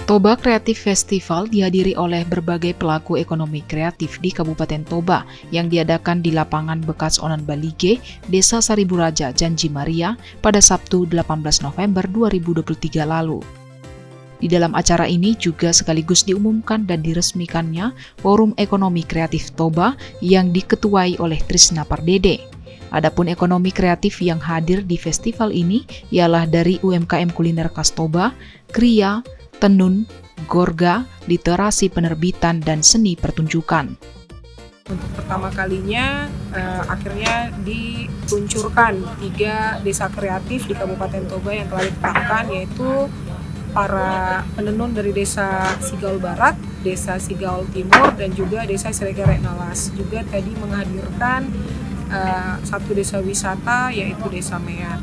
Toba Creative Festival dihadiri oleh berbagai pelaku ekonomi kreatif di Kabupaten Toba yang diadakan di lapangan bekas Onan Balige, Desa Saribu Raja, Janji Maria pada Sabtu 18 November 2023 lalu. Di dalam acara ini juga sekaligus diumumkan dan diresmikannya Forum Ekonomi Kreatif Toba yang diketuai oleh Trisna Pardede. Adapun ekonomi kreatif yang hadir di festival ini ialah dari UMKM kuliner khas Toba, Kriya, tenun, gorga, literasi penerbitan, dan seni pertunjukan. Untuk pertama kalinya akhirnya diluncurkan 3 desa kreatif di Kabupaten Toba yang telah ditetapkan, yaitu para penenun dari Desa Sigaul Barat, Desa Sigaul Timur, dan juga Desa Sirikere Nalas. Juga tadi menghadirkan satu desa wisata, yaitu Desa Mea.